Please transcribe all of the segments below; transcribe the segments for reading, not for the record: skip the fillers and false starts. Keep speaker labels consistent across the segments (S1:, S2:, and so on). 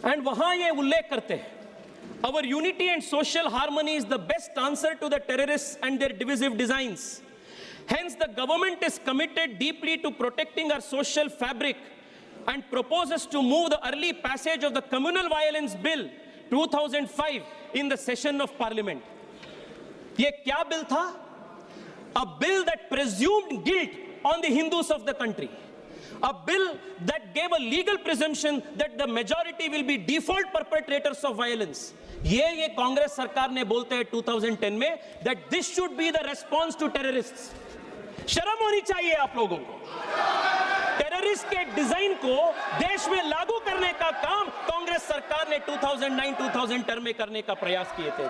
S1: And वहां ये उल्लेख करते हैं, our unity and social harmony is the best answer to the terrorists and their divisive designs. Hence, the government is committed deeply to protecting our social fabric and proposes to move the early passage of the Communal Violence Bill 2005 in the session of Parliament. ये क्या bill था? A bill that presumed guilt on the Hindus of the country. A bill that gave a legal presumption that the majority will be default perpetrators of violence. ये कांग्रेस सरकार ने बोलते हैं 2010 में that this should be the response to terrorists. शर्म होनी चाहिए आप लोगों को. टेररिस्ट के डिजाइन को देश में लागू करने का काम कांग्रेस सरकार ने 2009-2010 में करने का प्रयास किए थे.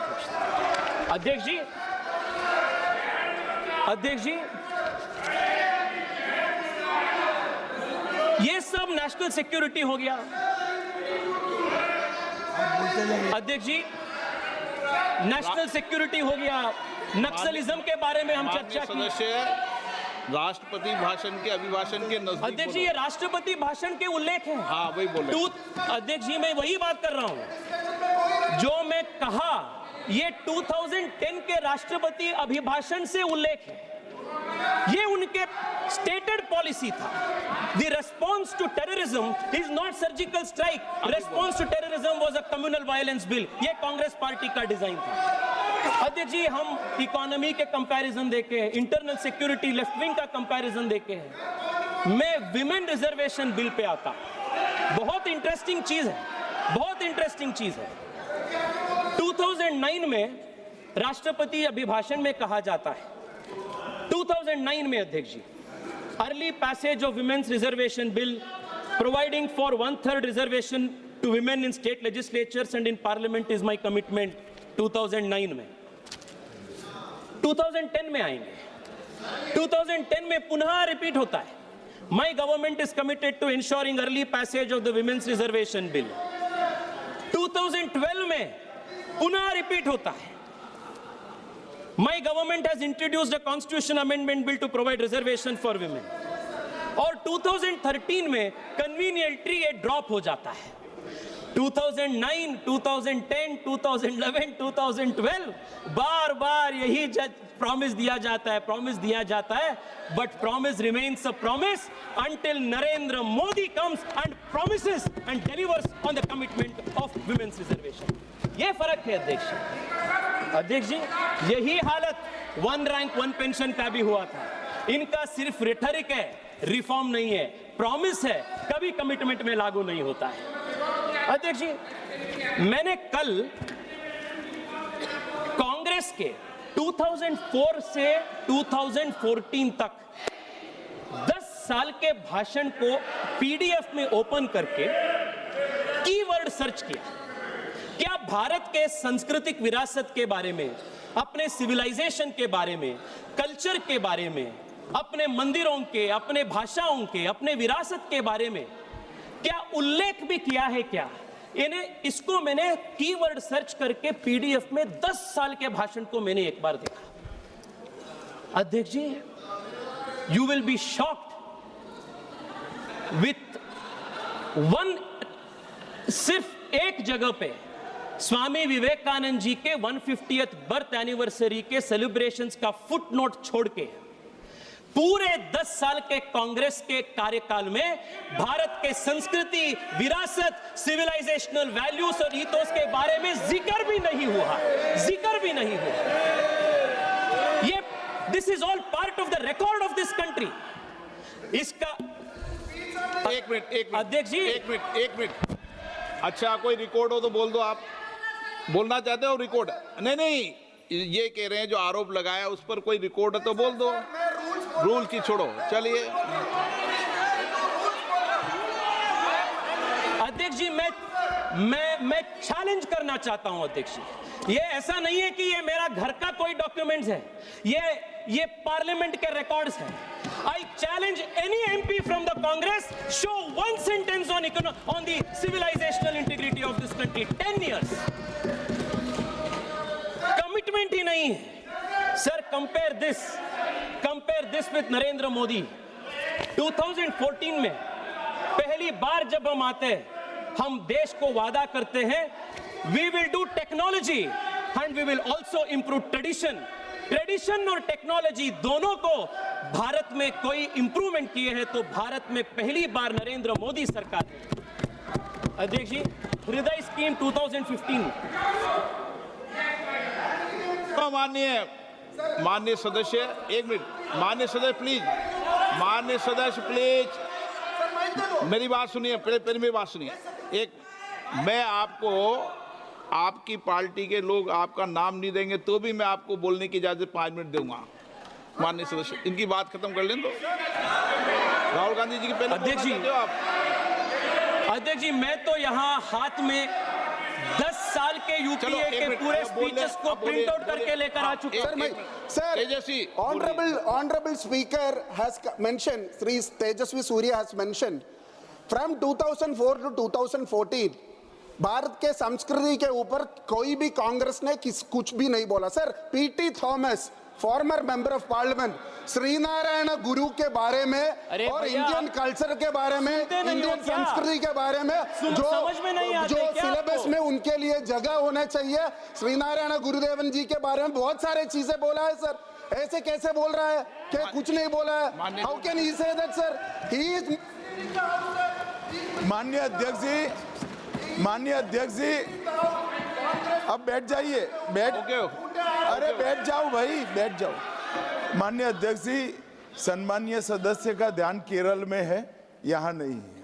S1: अध्यक्ष जी, ये सब नेशनल सिक्योरिटी हो गया. अध्यक्ष जी, नेशनल सिक्योरिटी हो गया. नक्सलिज्म के बारे में हम चर्चा की.
S2: राष्ट्रपति भाषण के अभिभाषण के नजदीक.
S1: अध्यक्ष जी, ये राष्ट्रपति भाषण के उल्लेख हैं.
S2: हाँ, वही बोले.
S1: अध्यक्ष जी, मैं वही बात कर रहा हूं जो मैं कहा. ये 2010 के राष्ट्रपति अभिभाषण से उल्लेख है. ये उनके स्टेटेड पॉलिसी था. The response to terrorism is not surgical strike. Response to terrorism was a communal violence bill. ये कांग्रेस पार्टी का डिजाइन था. अध्यक्ष जी, हम इकोनॉमी के कंपैरिजन देखे हैं, इंटरनल सिक्योरिटी लेफ्ट विंग का कंपैरिजन देखे हैं. मैं विमेन रिजर्वेशन बिल पे आता. बहुत इंटरेस्टिंग चीज है, बहुत इंटरेस्टिंग चीज है. 2009 में राष्ट्रपति अभिभाषण में कहा जाता है, 2009 में अध्यक्ष जी, early passage of women's reservation bill providing for 1/3 reservation to women in state legislatures and in parliament is my commitment. 2009 में. 2010 में आएंगे. 2010 में पुनः रिपीट होता है, my government is committed to ensuring early passage of the women's reservation bill. 2012 में पुनः repeat होता है, My government has introduced a constitution amendment bill to provide reservation for women. और 2013 में conveniently ये drop हो जाता है. 2009, 2010, 2011, 2012 बार बार यही promise दिया जाता है, but promise remains a promise until Narendra Modi comes and promises and delivers on the commitment of women's reservation. ये फर्क है अध्यक्ष जी. यही हालत वन रैंक वन पेंशन का भी हुआ था. इनका सिर्फ रिटरिक है, रिफॉर्म नहीं है. प्रॉमिस है, कभी कमिटमेंट में लागू नहीं होता है. अध्यक्ष जी, मैंने कल कांग्रेस के 2004 से 2014 तक 10 साल के भाषण को पीडीएफ में ओपन करके कीवर्ड सर्च किया. क्या भारत के सांस्कृतिक विरासत के बारे में, अपने सिविलाइजेशन के बारे में, कल्चर के बारे में, अपने मंदिरों के, अपने भाषाओं के, अपने विरासत के बारे में क्या उल्लेख भी किया है क्या? इसको मैंने कीवर्ड सर्च करके पीडीएफ में 10 साल के भाषण को मैंने एक बार देखा. अध्यक्ष जी, you will be shocked with one. सिर्फ एक जगह पे स्वामी विवेकानंद जी के 150th बर्थ एनिवर्सरी के सेलिब्रेशंस का फुटनोट छोड़ के पूरे 10 साल के कांग्रेस के कार्यकाल में भारत के संस्कृति, विरासत, सिविलाइजेशनल वैल्यूज और ईथोस के बारे में जिक्र भी नहीं हुआ. ये this is all part of the record of this country. इसका
S2: एक मिनट
S1: अध्यक्ष जी,
S2: एक मिनट. अच्छा, कोई रिकॉर्ड हो तो बोल दो. आप बोलना चाहते हो रिकॉर्ड? नहीं, ये कह रहे हैं जो आरोप लगाया उस पर कोई रिकॉर्ड है तो बोल दो. रूल की छोड़ो. चलिए
S1: अध्यक्ष जी, मैं चैलेंज करना चाहता हूं अध्यक्ष जी. ये ऐसा नहीं है कि ये मेरा घर का कोई डॉक्यूमेंट्स है, ये पार्लियामेंट के रिकॉर्ड्स हैं. I challenge any MP from the Congress, show one sentence on the civilizational integrity of this country. 10 years. Commitment ही नहीं है. Sir, compare this with Narendra Modi. 2014 में पहली बार जब हम आते हैं हम देश को वादा करते हैं, we will do technology and we will also improve tradition और टेक्नोलॉजी दोनों को भारत में कोई इंप्रूवमेंट किए हैं तो भारत में पहली बार नरेंद्र मोदी सरकार ने। अध्यक्ष जी, हृदय स्कीम 2015।
S2: माननीय सदस्य, एक मिनट, माननीय सदस्य प्लीज, माननीय सदस्य प्लीज, मेरी बात सुनिए, पहले मेरी बात सुनिए। एक, मैं आपको, आपकी पार्टी के लोग आपका नाम नहीं देंगे तो भी मैं आपको बोलने की इजाजत 5 मिनट दूंगा। माननीय सदस्य, इनकी बात खत्म कर लें तो। राहुल गांधी जी की पहले
S1: अध्यक्ष जी, अध्यक्ष जी, मैं तो यहाँ हाथ में 10 साल के यूपीए के पूरे स्पीचेस को प्रिंट आउट करके लेकर आ चुका हूं।
S3: Sir, honorable speaker has mentioned, Sri Tejasvi Surya has mentioned, from 2004 to 2014 Bharat के संस्कृति के ऊपर कोई भी कांग्रेस ने कुछ भी नहीं बोला। Sir, PT Thomas, former member of parliament, Sree Narayana Guru के बारे में और इंडियन कल्चर के बारे में, इंडियन संस्कृति के बारे में जो सिलेबस में उनके लिए जगह होना चाहिए, श्रीनारायण गुरुदेवन जी के बारे में बहुत सारे चीजें बोला है। सर, ऐसे कैसे बोल रहा है कि कुछ नहीं बोला है? How can he say that sir? He is.
S4: माननीय अध्यक्ष जी, अब बैठ जाइए, अरे बैठ जाओ भाई, बैठ जाओ। माननीय अध्यक्ष जी, सम्मानीय सदस्य का ध्यान केरल में है, यहाँ नहीं है।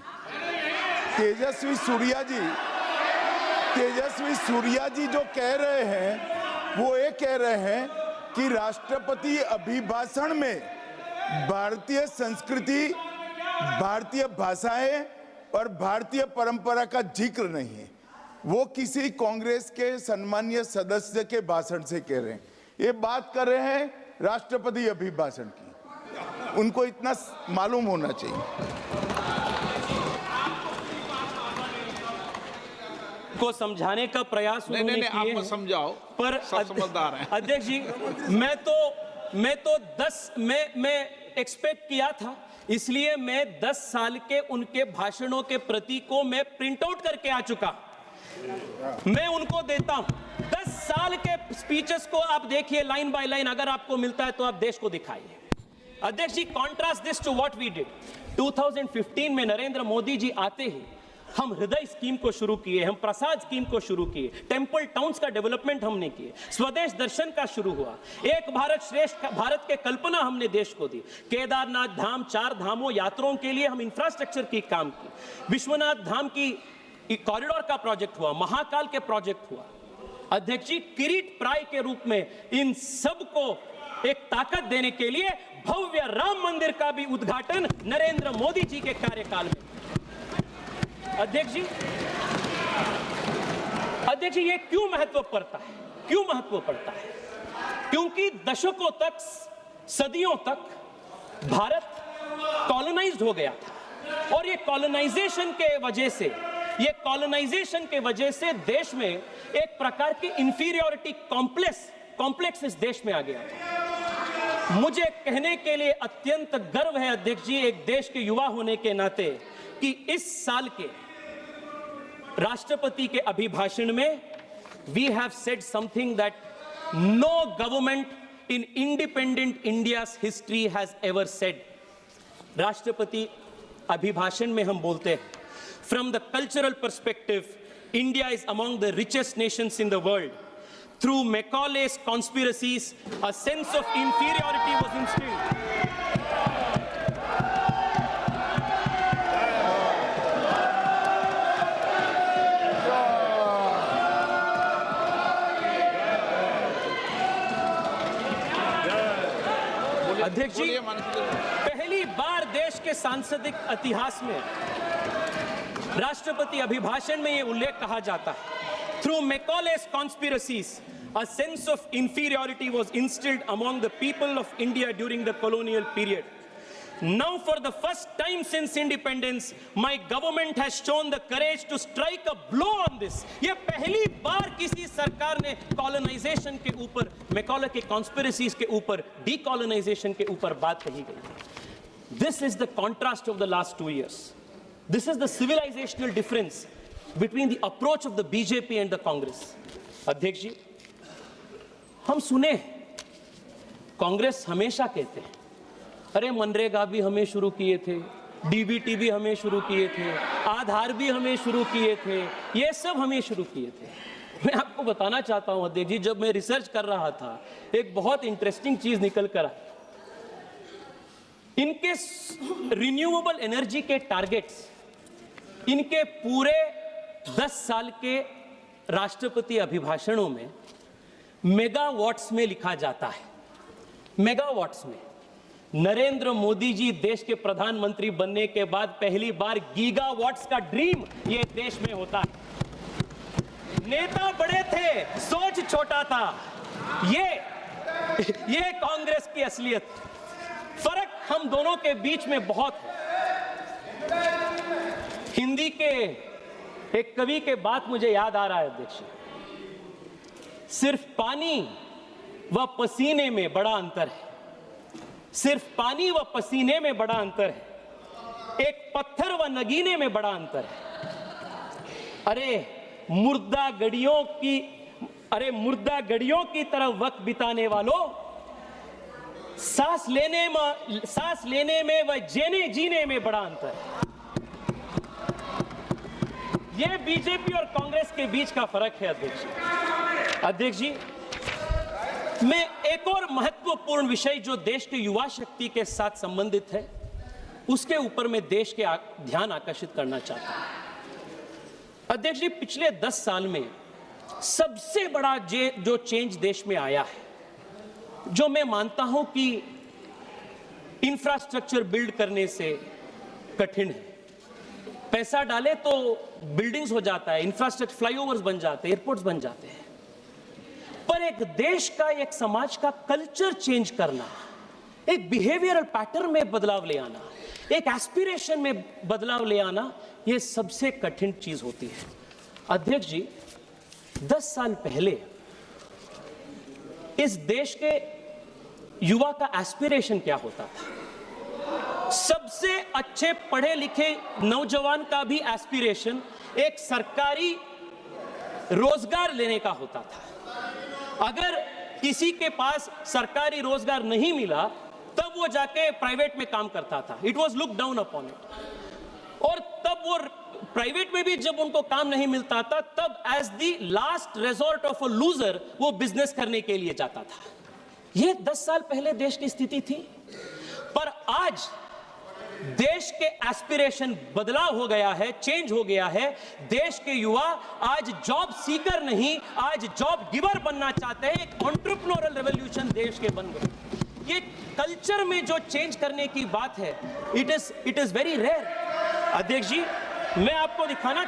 S4: तेजस्वी सूर्या जी जो कह रहे हैं वो ये कह रहे हैं कि राष्ट्रपति अभिभाषण में भारतीय संस्कृति, भारतीय भाषाएं और भारतीय परंपरा का जिक्र नहीं है। वो किसी कांग्रेस के सम्मानीय सदस्य के भाषण से कह रहे हैं। ये बात कर रहे हैं राष्ट्रपति अभिभाषण की, उनको इतना मालूम होना चाहिए।
S1: को समझाने का प्रयास उन्होंने किए हैं।
S2: आप समझाओ,
S1: पर
S2: समझदार हैं।
S1: अध्यक्ष जी, मैं एक्सपेक्ट किया था, इसलिए मैं 10 साल के उनके भाषणों के प्रति को मैं प्रिंट आउट करके आ चुका। मैं उनको देता हूं 10 साल के स्पीचेस को आप देखिए लाइन बाय लाइन, अगर आपको मिलता है तो आप देश को दिखाइए। अध्यक्ष जी, contrast this to what we did 2015 में। नरेंद्र मोदी जी आते ही हम हृदय स्कीम को शुरू किए, हम प्रसाद स्कीम को शुरू किए, टेंपल टाउन्स का डेवलपमेंट हमने किए, स्वदेश दर्शन का शुरू हुआ, एक भारत श्रेष्ठ भारत के कल्पना हमने देश को दी, केदारनाथ धाम, 4 धामों यात्रियों के लिए हम इंफ्रास्ट्रक्चर की काम की, विश्वनाथ धाम की कॉरिडोर का प्रोजेक्ट हुआ, महाकाल के प्रोजेक्ट हुआ। अध्यक्ष जी, किरीट प्राय के रूप में इन सब को एक ताकत देने के लिए भव्य राम मंदिर का भी उद्घाटन नरेंद्र मोदी जी के कार्यकाल में। अध्यक्ष जी, ये क्यों महत्व पड़ता है? क्योंकि दशकों तक, सदियों तक भारत कॉलोनाइज्ड हो गया था और ये कॉलोनाइजेशन के वजह से देश में एक प्रकार की इंफीरियरिटी कॉम्प्लेक्स इस देश में आ गया था। मुझे कहने के लिए अत्यंत गर्व है अध्यक्ष जी, एक देश के युवा होने के नाते, कि इस साल के राष्ट्रपति के अभिभाषण में we have said something that no government in independent India's history has ever said. राष्ट्रपति अभिभाषण में हम बोलते हैं, from the cultural perspective, India is among the richest nations in the world. Through Macaulay's conspiracies, a sense of inferiority was instilled. अध्यक्ष जी, पहली बार देश के सांसदिक इतिहास में राष्ट्रपति अभिभाषण में यह उल्लेख कहा जाता है, through Macaulay's conspiracies, a sense of inferiority was instilled among the people of India during the colonial period. Now, for the first time since independence, my government has shown the courage to strike a blow on this. ये पहली बार किसी सरकार ने colonization के ऊपर, Macaulay के conspiracies के ऊपर, decolonization के ऊपर बात कही गई। This is the contrast of the last 2 years. This is the civilizational difference between the approach of the BJP and the Congress. अध्यक्ष जी, हम सुने कांग्रेस हमेशा कहते हैं, अरे मनरेगा भी हमें शुरू किए थे, डीबीटी भी हमें शुरू किए थे, आधार भी हमें शुरू किए थे, ये सब हमें शुरू किए थे। मैं आपको बताना चाहता हूं अध्यक्ष जी, जब मैं रिसर्च कर रहा था एक बहुत इंटरेस्टिंग चीज निकल कर आई। इनके रिन्यूएबल एनर्जी के टारगेट्स इनके पूरे 10 साल के राष्ट्रपति अभिभाषणों में मेगावाट्स में लिखा जाता है, मेगावाट्स में। नरेंद्र मोदी जी देश के प्रधानमंत्री बनने के बाद पहली बार गीगावाट्स का ड्रीम ये देश में होता है। नेता बड़े थे, सोच छोटा था। ये कांग्रेस की असलियत। फर्क हम दोनों के बीच में बहुत है। हिंदी के एक कवि के बात मुझे याद आ रहा है अध्यक्ष, सिर्फ पानी व पसीने में बड़ा अंतर है, सिर्फ पानी व पसीने में बड़ा अंतर है, एक पत्थर व नगीने में बड़ा अंतर है। अरे मुर्दा गड़ियों की तरफ वक्त बिताने वालों, सांस लेने में व जीने में बड़ा अंतर है। यह बीजेपी और कांग्रेस के बीच का फर्क है अध्यक्ष जी। मैं एक और महत्वपूर्ण विषय जो देश के युवा शक्ति के साथ संबंधित है, उसके ऊपर मैं देश के ध्यान आकर्षित करना चाहता हूं अध्यक्ष जी। पिछले 10 साल में सबसे बड़ा जो चेंज देश में आया है, जो मैं मानता हूं कि इंफ्रास्ट्रक्चर बिल्ड करने से कठिन है। पैसा डाले तो बिल्डिंग्स हो जाता है, इंफ्रास्ट्रक्चर, फ्लाईओवर्स बन जाते हैं, एयरपोर्ट्स बन जाते हैं, पर एक देश का, एक समाज का कल्चर चेंज करना, एक बिहेवियरल पैटर्न में बदलाव ले आना, एक एस्पिरेशन में बदलाव ले आना, यह सबसे कठिन चीज होती है अध्यक्ष जी। 10 साल पहले इस देश के युवा का एस्पिरेशन क्या होता था? सबसे अच्छे पढ़े लिखे नौजवान का भी एस्पिरेशन एक सरकारी रोजगार लेने का होता था। अगर किसी के पास सरकारी रोजगार नहीं मिला तब वो जाके प्राइवेट में काम करता था। It was look down upon it. और तब वो प्राइवेट में भी जब उनको काम नहीं मिलता था तब as the last resort of a loser वो बिजनेस करने के लिए जाता था। ये 10 साल पहले देश की स्थिति थी, पर आज देश के एस्पिरेशन बदलाव हो गया है, चेंज हो गया है। देश के युवा आज जॉब सीकर नहीं, आज जॉब गिवर बनना चाहते हैं। एक एंटरप्रेन्योरल रेवोल्यूशन देश के बन गए। ये कल्चर में जो चेंज करने की बात है, इट इज वेरी रेयर अध्यक्ष जी। मैं आपको दिखाना